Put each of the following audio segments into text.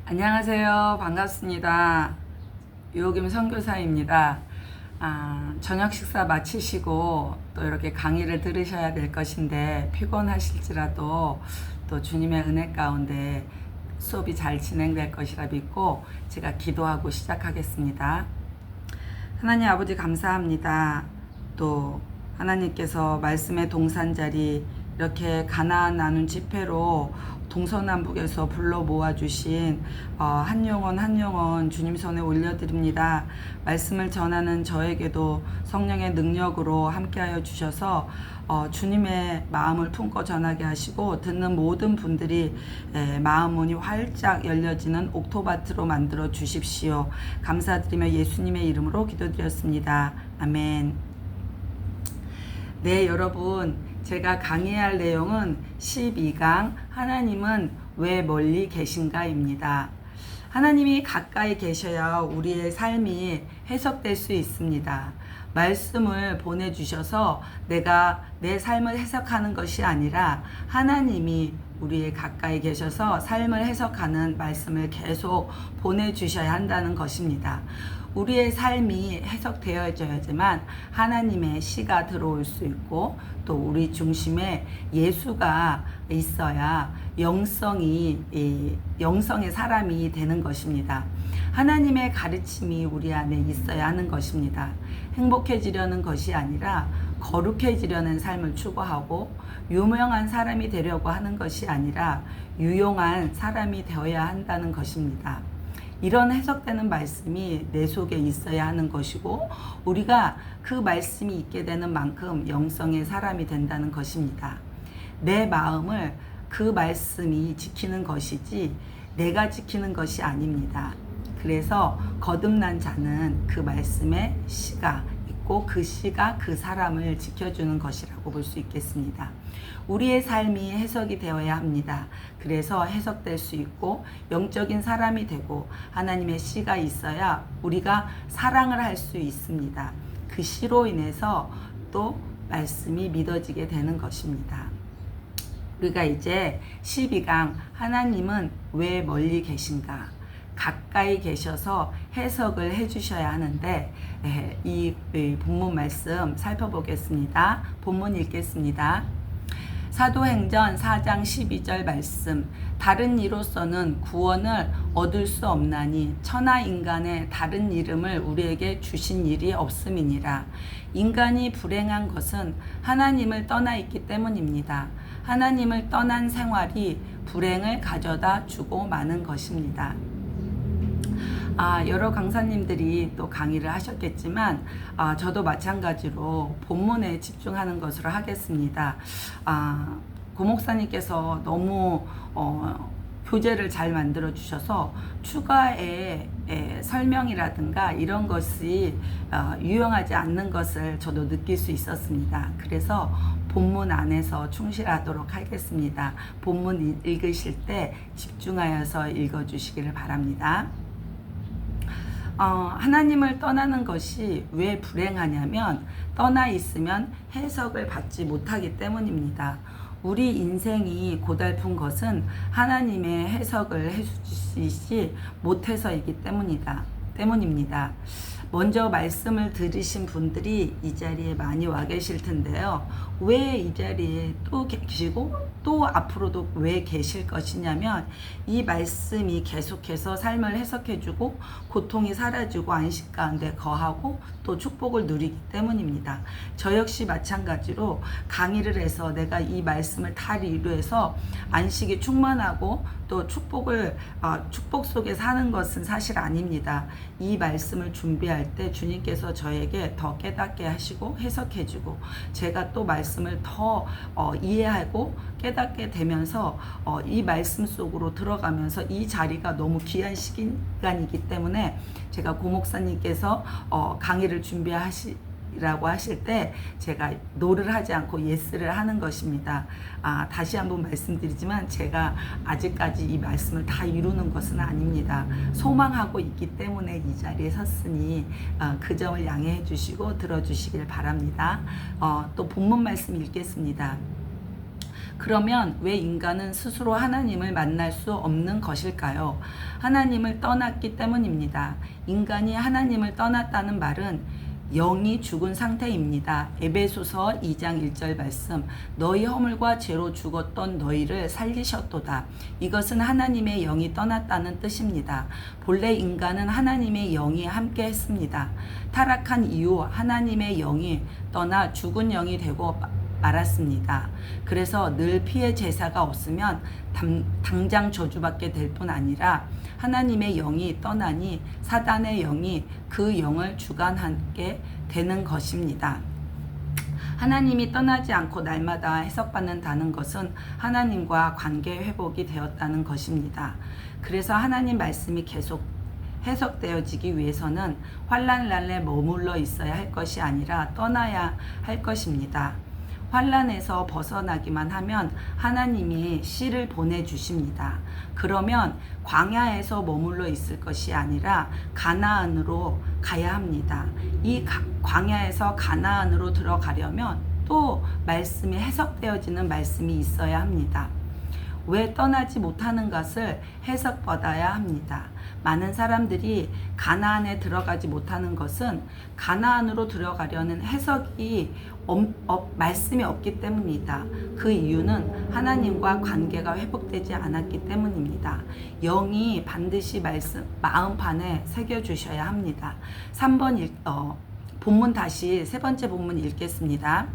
안녕하세요. 반갑습니다. 유호김 선교사입니다. 저녁 식사 마치시고 또 이렇게 강의를 들으셔야 될 것인데 피곤하실지라도 또 주님의 은혜 가운데 수업이 잘 진행될 것이라 믿고 제가 기도하고 시작하겠습니다. 하나님 아버지 감사합니다. 또 하나님께서 말씀의 동산자리 이렇게 가나안 나눔 집회로 동서남북에서 불러 모아주신 한 영혼 한 영혼 주님 손에 올려드립니다. 말씀을 전하는 저에게도 성령의 능력으로 함께하여 주셔서 주님의 마음을 품고 전하게 하시고 듣는 모든 분들이 마음 문이 활짝 열려지는 옥토바트로 만들어 주십시오. 감사드리며 예수님의 이름으로 기도드렸습니다. 아멘. 네, 여러분, 제가 강의할 내용은 12강 하나님은 왜 멀리 계신가입니다. 하나님이 가까이 계셔야 우리의 삶이 해석될 수 있습니다. 말씀을 보내주셔서 내가 내 삶을 해석하는 것이 아니라 하나님이 우리의 가까이 계셔서 삶을 해석하는 말씀을 계속 보내주셔야 한다는 것입니다. 우리의 삶이 해석되어져야지만 하나님의 시가 들어올 수 있고 또 우리 중심에 예수가 있어야 영성의 사람이 되는 것입니다. 하나님의 가르침이 우리 안에 있어야 하는 것입니다. 행복해지려는 것이 아니라 거룩해지려는 삶을 추구하고 유명한 사람이 되려고 하는 것이 아니라 유용한 사람이 되어야 한다는 것입니다. 이런 해석되는 말씀이 내 속에 있어야 하는 것이고 우리가 그 말씀이 있게 되는 만큼 영성의 사람이 된다는 것입니다. 내 마음을 그 말씀이 지키는 것이지 내가 지키는 것이 아닙니다. 그래서 거듭난 자는 그 말씀에 씨가 있고 그 씨가 그 사람을 지켜주는 것이라고 볼 수 있겠습니다. 우리의 삶이 해석이 되어야 합니다. 그래서 해석될 수 있고 영적인 사람이 되고 하나님의 씨가 있어야 우리가 사랑을 할 수 있습니다. 그 씨로 인해서 또 말씀이 믿어지게 되는 것입니다. 우리가 이제 12강 하나님은 왜 멀리 계신가? 가까이 계셔서 해석을 해주셔야 하는데 이 본문 말씀 살펴보겠습니다. 본문 읽겠습니다. 사도행전 4장 12절 말씀. 다른 이로서는 구원을 얻을 수 없나니 천하 인간의 다른 이름을 우리에게 주신 일이 없음이니라. 인간이 불행한 것은 하나님을 떠나 있기 때문입니다. 하나님을 떠난 생활이 불행을 가져다 주고 마는 것입니다. 여러 강사님들이 또 강의를 하셨겠지만 저도 마찬가지로 본문에 집중하는 것으로 하겠습니다. 고 목사님께서 너무 교재를 잘 만들어 주셔서 추가의 설명이라든가 이런 것이 유용하지 않는 것을 저도 느낄 수 있었습니다. 그래서 본문 안에서 충실하도록 하겠습니다. 본문 읽으실 때 집중하여서 읽어주시기를 바랍니다. 하나님을 떠나는 것이 왜 불행하냐면 떠나 있으면 해석을 받지 못하기 때문입니다. 우리 인생이 고달픈 것은 하나님의 해석을 해주시지 못해서이기 때문입니다. 먼저 말씀을 들으신 분들이 이 자리에 많이 와 계실 텐데요. 왜 이 자리에 또 계시고 또 앞으로도 왜 계실 것이냐면 이 말씀이 계속해서 삶을 해석해주고 고통이 사라지고 안식 가운데 거하고 또 축복을 누리기 때문입니다. 저 역시 마찬가지로 강의를 해서 내가 이 말씀을 다 이루어서 안식이 충만하고 또 축복 속에 사는 것은 사실 아닙니다. 이 말씀을 준비할 때 주님께서 저에게 더 깨닫게 하시고 해석해주고 제가 또 말씀을 더 이해하고 깨닫게 되면서 이 말씀 속으로 들어가면서 이 자리가 너무 귀한 시간이기 때문에 제가 고 목사님께서 강의를 준비하시라고 하실 때 제가 노를 하지 않고 예스를 하는 것입니다. 다시 한번 말씀드리지만 제가 아직까지 이 말씀을 다 이루는 것은 아닙니다. 소망하고 있기 때문에 이 자리에 섰으니 그 점을 양해해 주시고 들어주시길 바랍니다. 또 본문 말씀 읽겠습니다. 그러면 왜 인간은 스스로 하나님을 만날 수 없는 것일까요? 하나님을 떠났기 때문입니다. 인간이 하나님을 떠났다는 말은 영이 죽은 상태입니다. 에베소서 2장 1절 말씀, 너희 허물과 죄로 죽었던 너희를 살리셨도다. 이것은 하나님의 영이 떠났다는 뜻입니다. 본래 인간은 하나님의 영이 함께 했습니다. 타락한 이후 하나님의 영이 떠나 죽은 영이 되고 말았습니다. 그래서 늘 피해 제사가 없으면 당장 저주받게 될 뿐 아니라 하나님의 영이 떠나니 사단의 영이 그 영을 주관하게 되는 것입니다. 하나님이 떠나지 않고 날마다 해석받는다는 것은 하나님과 관계 회복이 되었다는 것입니다. 그래서 하나님 말씀이 계속 해석되어지기 위해서는 환난 날에 머물러 있어야 할 것이 아니라 떠나야 할 것입니다. 환난에서 벗어나기만 하면 하나님이 씨를 보내주십니다. 그러면 광야에서 머물러 있을 것이 아니라 가나안으로 가야 합니다. 이 광야에서 가나안으로 들어가려면 또 말씀이 해석되어지는 말씀이 있어야 합니다. 왜 떠나지 못하는 것을 해석받아야 합니다. 많은 사람들이 가나안에 들어가지 못하는 것은 가나안으로 들어가려는 해석이 말씀이 없기 때문입니다. 그 이유는 하나님과 관계가 회복되지 않았기 때문입니다. 영이 반드시 마음판에 새겨주셔야 합니다. 3번 본문 다시 세 번째 본문 읽겠습니다.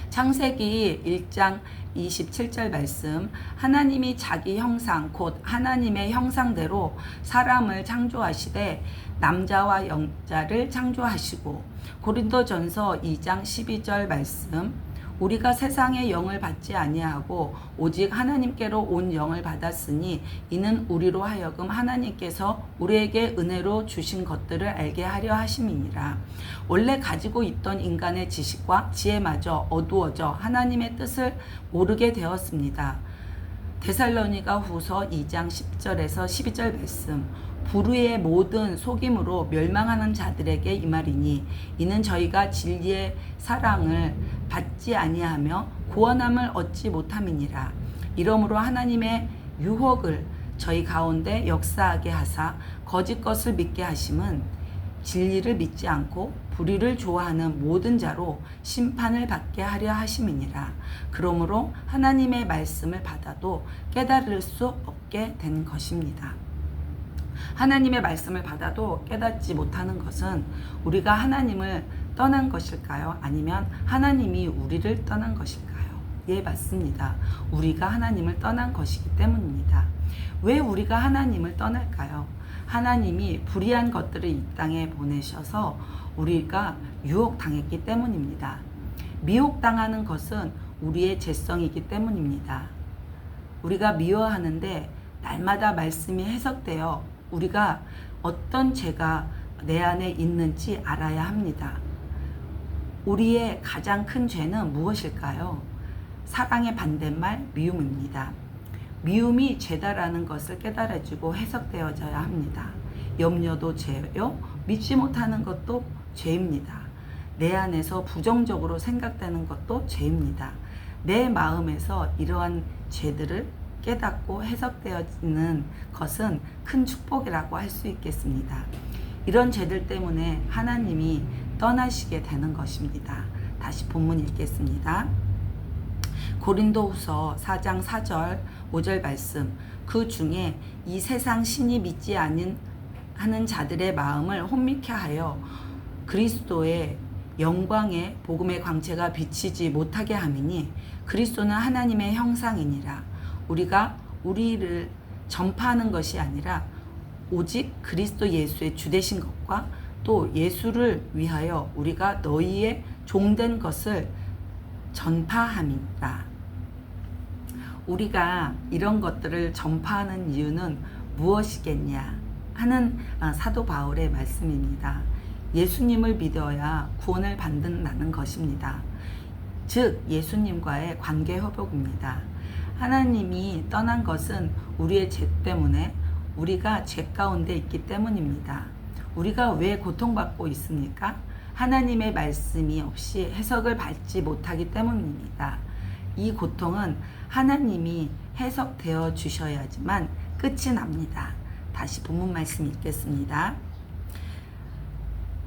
창세기 1장 27절 말씀, 하나님이 자기 형상 곧 하나님의 형상대로 사람을 창조하시되 남자와 여자를 창조하시고, 고린도전서 2장 12절 말씀, 우리가 세상의 영을 받지 아니하고 오직 하나님께로 온 영을 받았으니 이는 우리로 하여금 하나님께서 우리에게 은혜로 주신 것들을 알게 하려 하심이니라. 원래 가지고 있던 인간의 지식과 지혜마저 어두워져 하나님의 뜻을 모르게 되었습니다. 데살로니가 후서 2장 10절에서 12절 말씀, 불의의 모든 속임으로 멸망하는 자들에게 이 말이니 이는 저희가 진리의 사랑을 받지 아니하며 구원함을 얻지 못함이니라. 이러므로 하나님의 유혹을 저희 가운데 역사하게 하사 거짓 것을 믿게 하심은 진리를 믿지 않고 불의를 좋아하는 모든 자로 심판을 받게 하려 하심이니라. 그러므로 하나님의 말씀을 받아도 깨달을 수 없게 된 것입니다. 하나님의 말씀을 받아도 깨닫지 못하는 것은 우리가 하나님을 떠난 것일까요? 아니면 하나님이 우리를 떠난 것일까요? 예, 맞습니다. 우리가 하나님을 떠난 것이기 때문입니다. 왜 우리가 하나님을 떠날까요? 하나님이 불의한 것들을 이 땅에 보내셔서 우리가 유혹당했기 때문입니다. 미혹당하는 것은 우리의 죄성이기 때문입니다. 우리가 미워하는데 날마다 말씀이 해석되어 우리가 어떤 죄가 내 안에 있는지 알아야 합니다. 우리의 가장 큰 죄는 무엇일까요? 사랑의 반대말 미움입니다. 미움이 죄다라는 것을 깨달아지고 해석되어져야 합니다. 염려도 죄요, 믿지 못하는 것도 죄입니다. 내 안에서 부정적으로 생각되는 것도 죄입니다. 내 마음에서 이러한 죄들을 깨닫고 해석되어지는 것은 큰 축복이라고 할 수 있겠습니다. 이런 죄들 때문에 하나님이 떠나시게 되는 것입니다. 다시 본문 읽겠습니다. 고린도후서 4장 4절 5절 말씀, 그 중에 이 세상 신이 믿지 하는 자들의 마음을 혼미케 하여 그리스도의 영광의 복음의 광채가 비치지 못하게 함이니 그리스도는 하나님의 형상이니라. 우리가 우리를 전파하는 것이 아니라 오직 그리스도 예수의 주되신 것과 또 예수를 위하여 우리가 너희의 종된 것을 전파함이라. 우리가 이런 것들을 전파하는 이유는 무엇이겠냐 하는 사도 바울의 말씀입니다. 예수님을 믿어야 구원을 받는다는 것입니다. 즉 예수님과의 관계 회복입니다. 하나님이 떠난 것은 우리의 죄 때문에 우리가 죄 가운데 있기 때문입니다. 우리가 왜 고통받고 있습니까? 하나님의 말씀이 없이 해석을 받지 못하기 때문입니다. 이 고통은 하나님이 해석되어 주셔야지만 끝이 납니다. 다시 본문 말씀 읽겠습니다.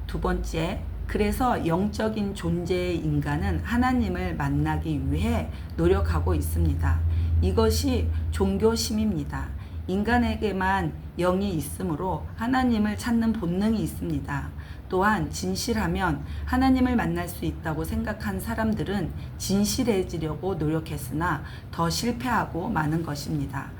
두 번째, 그래서 영적인 존재의 인간은 하나님을 만나기 위해 노력하고 있습니다. 이것이 종교심입니다. 인간에게만 영이 있으므로 하나님을 찾는 본능이 있습니다. 또한 진실하면 하나님을 만날 수 있다고 생각한 사람들은 진실해지려고 노력했으나 더 실패하고 마는 것입니다.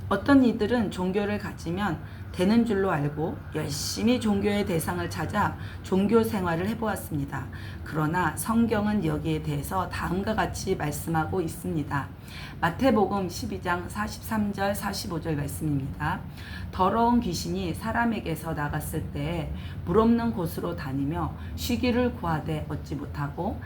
어떤 이들은 종교를 가지면 되는 줄로 알고 열심히 종교의 대상을 찾아 종교 생활을 해보았습니다. 그러나 성경은 여기에 대해서 다음과 같이 말씀하고 있습니다. 마태복음 12장 43절 45절 말씀입니다. 더러운 귀신이 사람에게서 나갔을 때 물 없는 곳으로 다니며 쉬기를 구하되 얻지 못하고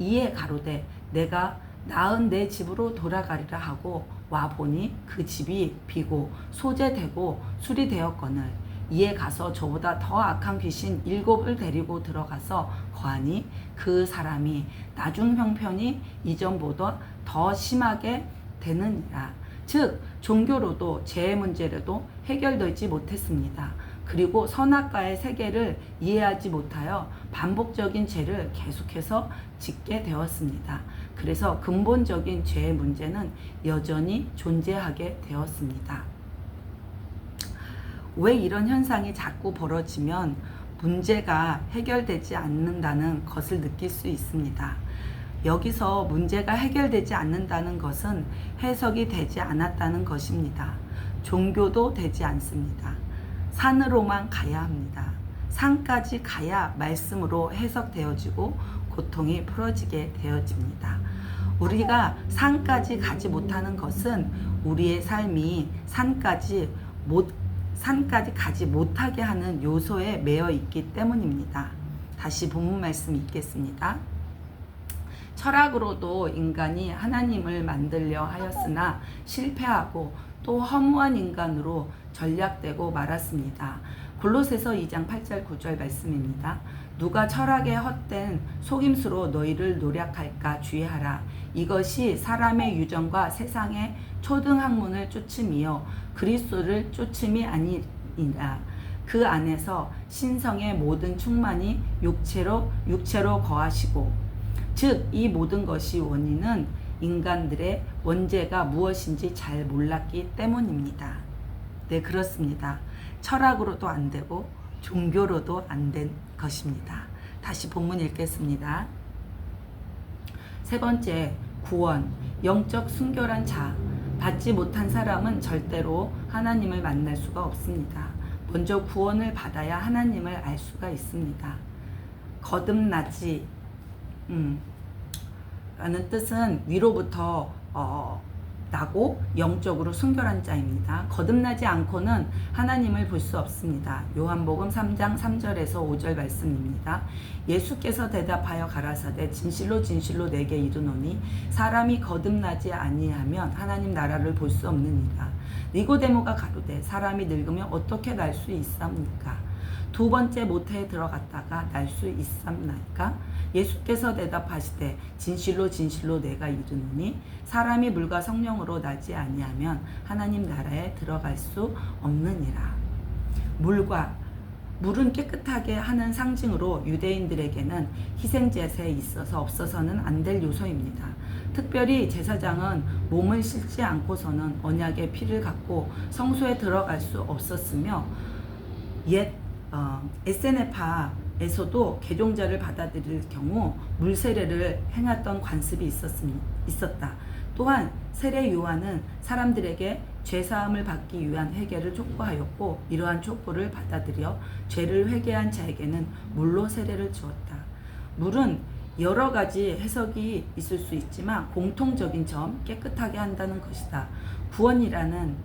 이에 가로되 내가 나은 내 집으로 돌아가리라 하고 와보니 그 집이 비고 소재되고 수리되었거늘 이에 가서 저보다 더 악한 귀신 7을 데리고 들어가서 거하니 그 사람이 나중 형편이 이전보다 더 심하게 되느니라. 즉 종교로도 죄의 문제로도 해결되지 못했습니다. 그리고 선악과의 세계를 이해하지 못하여 반복적인 죄를 계속해서 짓게 되었습니다. 그래서 근본적인 죄의 문제는 여전히 존재하게 되었습니다. 왜 이런 현상이 자꾸 벌어지면 문제가 해결되지 않는다는 것을 느낄 수 있습니다. 여기서 문제가 해결되지 않는다는 것은 해석이 되지 않았다는 것입니다. 종교도 되지 않습니다. 산으로만 가야 합니다. 산까지 가야 말씀으로 해석되어지고 고통이 풀어지게 되어집니다. 우리가 산까지 가지 못하는 것은 우리의 삶이 산까지 가지 못하게 하는 요소에 매여 있기 때문입니다. 다시 본문 말씀 읽겠습니다. 철학으로도 인간이 하나님을 만들려 하였으나 실패하고 또 허무한 인간으로 전략되고 말았습니다. 골로새서 2장 8절 9절 말씀입니다. 누가 철학의 헛된 속임수로 너희를 노략할까 주의하라. 이것이 사람의 유전과 세상의 초등학문을 쫓음이요 그리스도를 쫓음이 아니니라. 그 안에서 신성의 모든 충만이 육체로 거하시고 즉 이 모든 것이 원인은 인간들의 원죄가 무엇인지 잘 몰랐기 때문입니다. 네, 그렇습니다. 철학으로도 안 되고 종교로도 안 된 것입니다. 다시 본문 읽겠습니다. 세 번째, 구원. 영적 순결한 자. 받지 못한 사람은 절대로 하나님을 만날 수가 없습니다. 먼저 구원을 받아야 하나님을 알 수가 있습니다. 거듭나지 라는 뜻은 위로부터 나고 영적으로 순결한 자입니다. 거듭나지 않고는 하나님을 볼 수 없습니다. 요한복음 3장 3절에서 5절 말씀입니다. 예수께서 대답하여 가라사대 진실로 진실로 내게 이르노니 사람이 거듭나지 아니하면 하나님 나라를 볼 수 없느니라. 니고데모가 가로되 사람이 늙으면 어떻게 날 수 있습니까? 두 번째 모태에 들어갔다가 날 수 있삼나이까? 예수께서 대답하시되 진실로 진실로 내가 이르노니 사람이 물과 성령으로 나지 아니하면 하나님 나라에 들어갈 수 없느니라. 물은 깨끗하게 하는 상징으로 유대인들에게는 희생제사에 있어서 없어서는 안 될 요소입니다. 특별히 제사장은 몸을 씻지 않고서는 언약의 피를 갖고 성소에 들어갈 수 없었으며 옛 에세네파에서도 개종자를 받아들일 경우 물세례를 행했던 관습이 있었다. 또한 세례 요한은 사람들에게 죄사함을 받기 위한 회개를 촉구하였고 이러한 촉구를 받아들여 죄를 회개한 자에게는 물로 세례를 주었다. 물은 여러 가지 해석이 있을 수 있지만 공통적인 점 깨끗하게 한다는 것이다. 구원이라는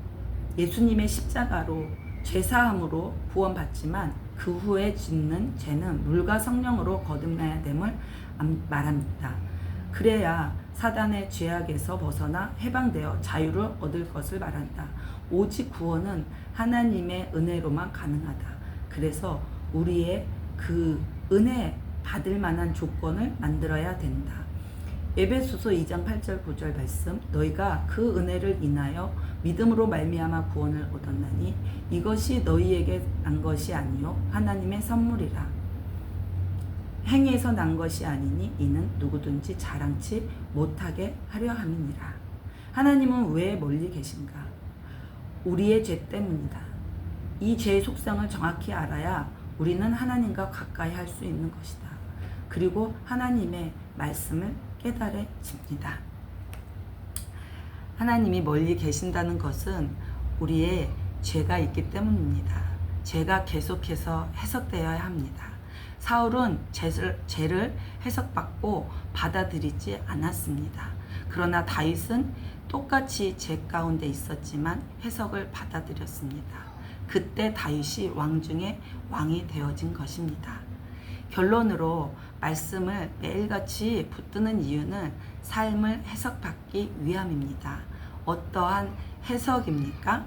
예수님의 십자가로 죄사함으로 구원받지만 그 후에 짓는 죄는 물과 성령으로 거듭나야 됨을 말합니다. 그래야 사단의 죄악에서 벗어나 해방되어 자유를 얻을 것을 말한다. 오직 구원은 하나님의 은혜로만 가능하다. 그래서 우리의 그 은혜 받을 만한 조건을 만들어야 된다. 에베소서 2장 8절 9절 말씀, 너희가 그 은혜를 인하여 믿음으로 말미암아 구원을 얻었나니 이것이 너희에게 난 것이 아니요 하나님의 선물이라. 행위에서 난 것이 아니니 이는 누구든지 자랑치 못하게 하려 함이니라. 하나님은 왜 멀리 계신가? 우리의 죄 때문이다. 이 죄의 속성을 정확히 알아야 우리는 하나님과 가까이 할 수 있는 것이다. 그리고 하나님의 말씀을 깨달아집니다. 하나님이 멀리 계신다는 것은 우리의 죄가 있기 때문입니다. 죄가 계속해서 해석되어야 합니다. 사울은 죄를 해석받고 받아들이지 않았습니다. 그러나 다윗은 똑같이 죄 가운데 있었지만 해석을 받아들였습니다. 그때 다윗이 왕 중에 왕이 되어진 것입니다. 결론으로 말씀을 매일같이 붙드는 이유는 삶을 해석받기 위함입니다. 어떠한 해석입니까?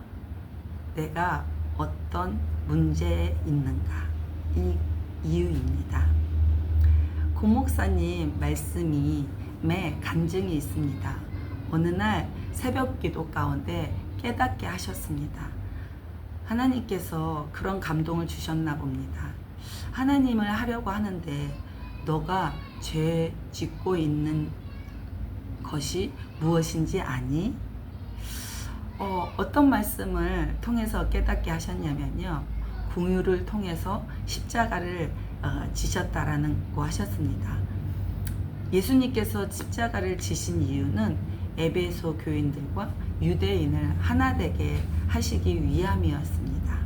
내가 어떤 문제에 있는가? 이 이유입니다. 고 목사님 말씀에 간증이 있습니다. 어느 날 새벽 기도 가운데 깨닫게 하셨습니다. 하나님께서 그런 감동을 주셨나 봅니다. 하나님을 하려고 하는데 너가 죄 짓고 있는 것이 무엇인지 아니? 어떤 말씀을 통해서 깨닫게 하셨냐면요. 공유를 통해서 십자가를 지셨다라는 거 하셨습니다. 예수님께서 십자가를 지신 이유는 에베소 교인들과 유대인을 하나 되게 하시기 위함이었습니다.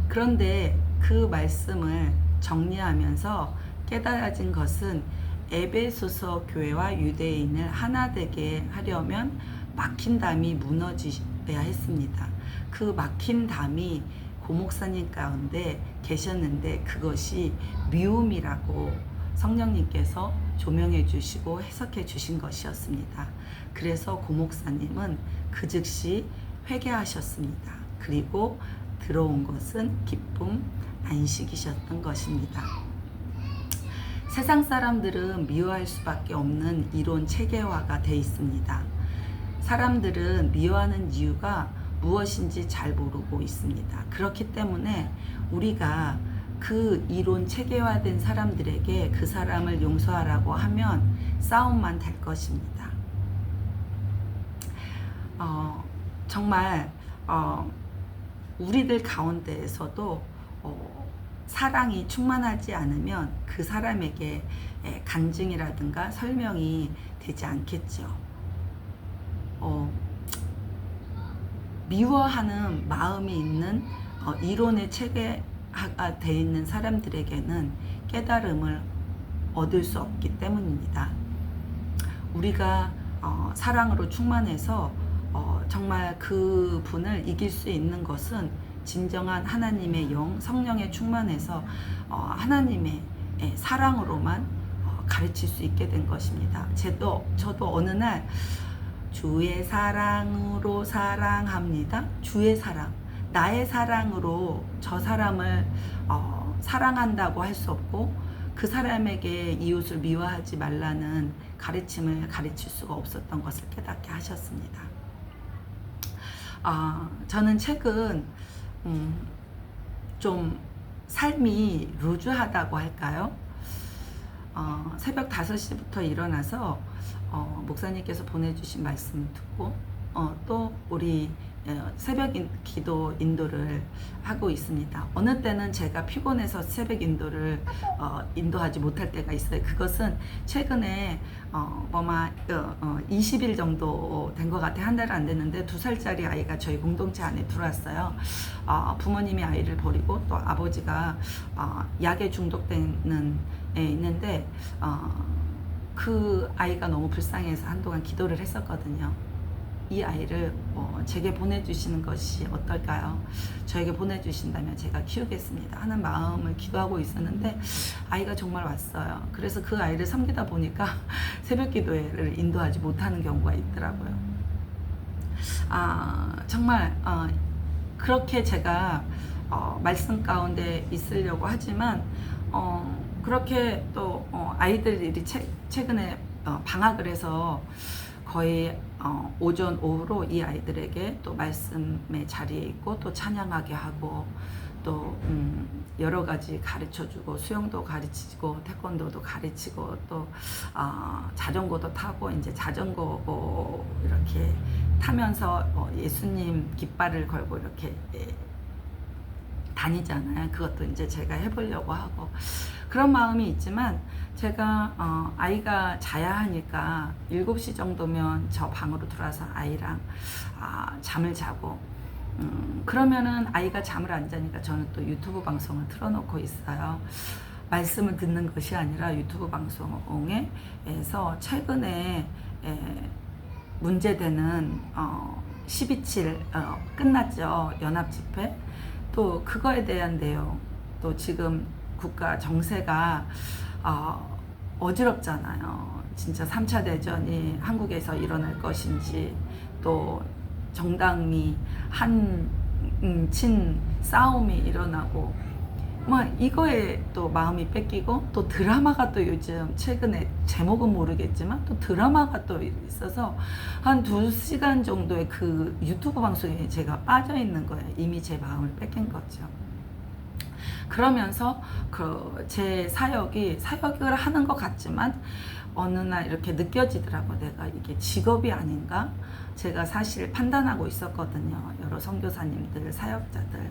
그런데 그 말씀을 정리하면서 깨달아진 것은 에베소서 교회와 유대인을 하나 되게 하려면 막힌 담이 무너져야 했습니다. 그 막힌 담이 고 목사님 가운데 계셨는데 그것이 미움이라고 성령님께서 조명해 주시고 해석해 주신 것이었습니다. 그래서 고 목사님은 그 즉시 회개하셨습니다. 그리고 들어온 것은 기쁨, 안식이셨던 것입니다. 세상 사람들은 미워할 수밖에 없는 이론 체계화가 되어 있습니다. 사람들은 미워하는 이유가 무엇인지 잘 모르고 있습니다. 그렇기 때문에 우리가 그 이론 체계화된 사람들에게 그 사람을 용서하라고 하면 싸움만 될 것입니다. 정말 우리들 가운데에서도 사랑이 충만하지 않으면 그 사람에게 간증이라든가 설명이 되지 않겠죠. 미워하는 마음이 있는 이론의 체계화가 되어 있는 사람들에게는 깨달음을 얻을 수 없기 때문입니다. 우리가 사랑으로 충만해서 정말 그 분을 이길 수 있는 것은 진정한 하나님의 영, 성령에 충만해서 하나님의 사랑으로만 가르칠 수 있게 된 것입니다. 저도 어느 날 주의 사랑으로 사랑합니다. 주의 사랑, 나의 사랑으로 저 사람을 사랑한다고 할 수 없고 그 사람에게 이웃을 미워하지 말라는 가르침을 가르칠 수가 없었던 것을 깨닫게 하셨습니다. 저는 최근 좀 삶이 루즈하다고 할까요? 새벽 5시부터 일어나서 목사님께서 보내주신 말씀 듣고 또 우리 새벽 기도 인도를 하고 있습니다. 어느 때는 제가 피곤해서 새벽 인도를 인도하지 못할 때가 있어요. 그것은 최근에 20일 정도 된 것 같아요. 한 달 안 됐는데 2살짜리 아이가 저희 공동체 안에 들어왔어요. 부모님이 아이를 버리고 또 아버지가 약에 중독되는 애 있는데 그 아이가 너무 불쌍해서 한동안 기도를 했었거든요. 이 아이를 제게 보내주시는 것이 어떨까요? 저에게 보내주신다면 제가 키우겠습니다 하는 마음을 기도하고 있었는데 아이가 정말 왔어요. 그래서 그 아이를 섬기다 보니까 새벽 기도회를 인도하지 못하는 경우가 있더라고요. 정말 그렇게 제가 말씀 가운데 있으려고 하지만 그렇게 또 아이들 일이 최근에 방학을 해서 거의 오전 오후로 이 아이들에게 또 말씀의 자리에 있고 또 찬양하게 하고 또 여러 가지 가르쳐주고 수영도 가르치고 태권도도 가르치고 또 자전거도 타고 이제 자전거 이렇게 타면서 예수님 깃발을 걸고 이렇게 다니잖아요. 그것도 이제 제가 해보려고 하고 그런 마음이 있지만 제가 아이가 자야 하니까 7시 정도면 저 방으로 들어와서 아이랑 잠을 자고 그러면은 아이가 잠을 안 자니까 저는 또 유튜브 방송을 틀어놓고 있어요. 말씀을 듣는 것이 아니라 유튜브 방송에서 최근에 문제되는 12.7 끝났죠. 연합집회. 또 그거에 대한 내용, 또 지금 국가 정세가 어지럽잖아요. 진짜 3차 대전이 한국에서 일어날 것인지 또 정당이 한친 싸움이 일어나고 뭐 이거에 또 마음이 뺏기고 또 드라마가 또 요즘 최근에 제목은 모르겠지만 또 드라마가 또 있어서 한 2시간 정도의 그 유튜브 방송에 제가 빠져 있는 거예요. 이미 제 마음을 뺏긴 거죠. 그러면서 제 사역을 하는 것 같지만 어느 날 이렇게 느껴지더라고. 내가 이게 직업이 아닌가? 제가 사실 판단하고 있었거든요. 여러 선교사님들, 사역자들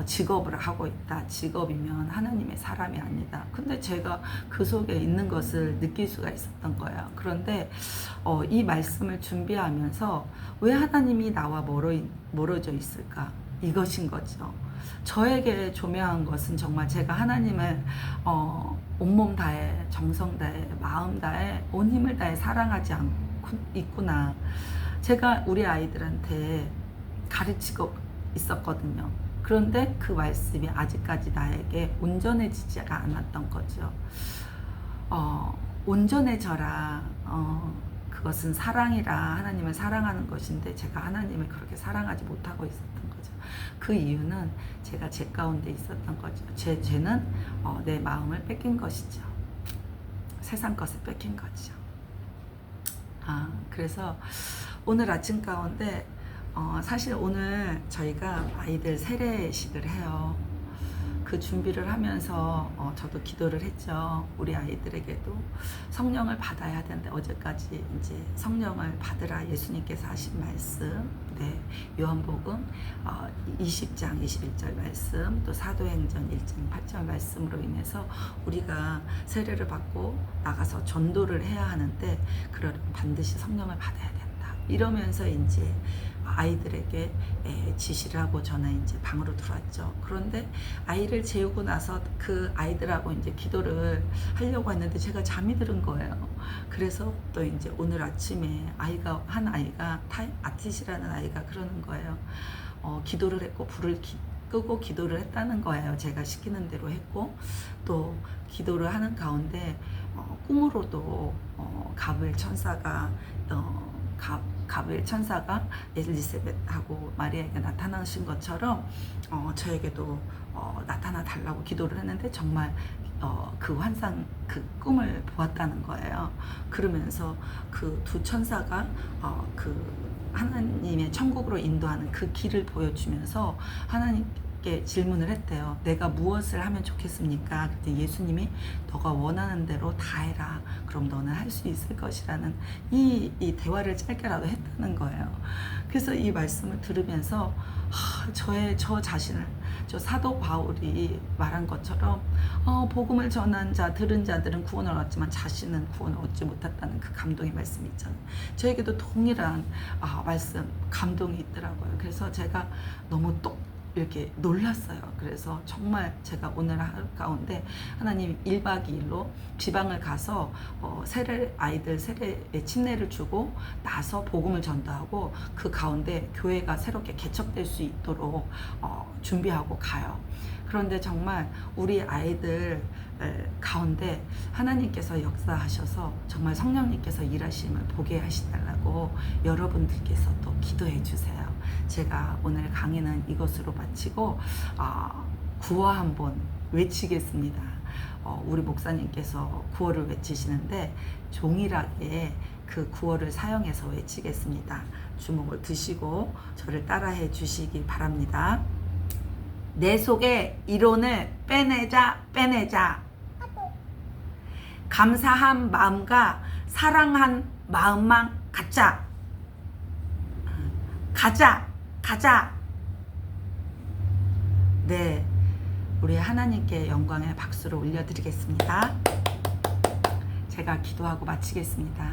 직업을 하고 있다. 직업이면 하나님의 사람이 아니다. 근데 제가 그 속에 있는 것을 느낄 수가 있었던 거예요. 그런데 이 말씀을 준비하면서 왜 하나님이 나와 멀어져 있을까? 이것인 거죠. 저에게 조명한 것은 정말 제가 하나님을 온몸 다해, 정성 다해, 마음 다해, 온 힘을 다해 사랑하지 않고 있구나. 제가 우리 아이들한테 가르치고 있었거든요. 그런데 그 말씀이 아직까지 나에게 온전해지지가 않았던 거죠. 온전해져라. 그것은 사랑이라 하나님을 사랑하는 것인데 제가 하나님을 그렇게 사랑하지 못하고 있었던 거죠. 그 이유는 제가 제 가운데 있었던 거죠. 죄는 내 마음을 뺏긴 것이죠. 세상 것을 뺏긴 거죠. 그래서 오늘 아침 가운데 사실 오늘 저희가 아이들 세례식을 해요. 그 준비를 하면서 저도 기도를 했죠. 우리 아이들에게도 성령을 받아야 되는데 어제까지 이제 성령을 받으라 예수님께서 하신 말씀, 네, 요한복음 20장 21절 말씀, 또 사도행전 1장 8절 말씀으로 인해서 우리가 세례를 받고 나가서 전도를 해야 하는데 그러려면 반드시 성령을 받아야 된다. 이러면서 이제 아이들에게 지시를 하고 저는 이제 방으로 들어왔죠. 그런데 아이를 재우고 나서 그 아이들하고 이제 기도를 하려고 했는데 제가 잠이 들은 거예요. 그래서 또 이제 오늘 아침에 한 아이가 아티시라는 아이가 그러는 거예요. 기도를 했고 불을 끄고 기도를 했다는 거예요. 제가 시키는 대로 했고 또 기도를 하는 가운데 꿈으로도 가브리엘 천사가 엘리사벳하고 마리아에게 나타나신 것처럼 저에게도 나타나 달라고 기도를 했는데 정말 그 환상, 그 꿈을 보았다는 거예요. 그러면서 그 두 천사가 그 하나님의 천국으로 인도하는 그 길을 보여주면서 하나님께 질문을 했대요. 내가 무엇을 하면 좋겠습니까? 그때 예수님이 너가 원하는 대로 다 해라. 그럼 너는 할 수 있을 것이라는 이 대화를 짧게라도 했다는 거예요. 그래서 이 말씀을 들으면서 저 자신을 저 사도 바울이 말한 것처럼 복음을 전한 자, 들은 자들은 구원을 얻지만 자신은 구원을 얻지 못했다는 그 감동의 말씀이 있잖아요. 저에게도 동일한 말씀, 감동이 있더라고요. 그래서 제가 너무 이렇게 놀랐어요. 그래서 정말 제가 오늘 하루 가운데 하나님 1박 2일로 지방을 가서 아이들 세례에 침례를 주고 나서 복음을 전도하고 그 가운데 교회가 새롭게 개척될 수 있도록 준비하고 가요. 그런데 정말 우리 아이들 가운데 하나님께서 역사하셔서 정말 성령님께서 일하심을 보게 하시달라고 여러분들께서 또 기도해 주세요. 제가 오늘 강의는 이것으로 마치고 구호 한번 외치겠습니다. 우리 목사님께서 구호를 외치시는데 동일하게 그 구호를 사용해서 외치겠습니다. 주먹을 드시고 저를 따라해 주시기 바랍니다. 내 속에 이론을 빼내자 빼내자. 감사한 마음과 사랑한 마음만 갖자. 가자. 네, 우리 하나님께 영광의 박수를 올려드리겠습니다. 제가 기도하고 마치겠습니다.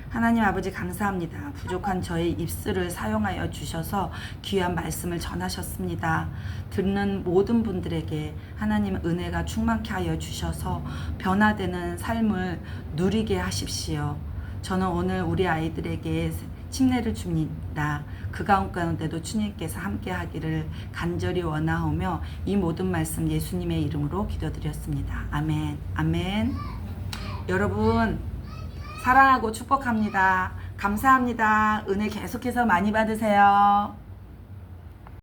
하나님 아버지 감사합니다. 부족한 저의 입술을 사용하여 주셔서 귀한 말씀을 전하셨습니다. 듣는 모든 분들에게 하나님 은혜가 충만케 하여 주셔서 변화되는 삶을 누리게 하십시오. 저는 오늘 우리 아이들에게 침례를 줍니다. 그 가운데도 주님께서 함께 하기를 간절히 원하오며 이 모든 말씀 예수님의 이름으로 기도드렸습니다. 아멘. 아멘. 여러분 사랑하고 축복합니다. 감사합니다. 은혜 계속해서 많이 받으세요.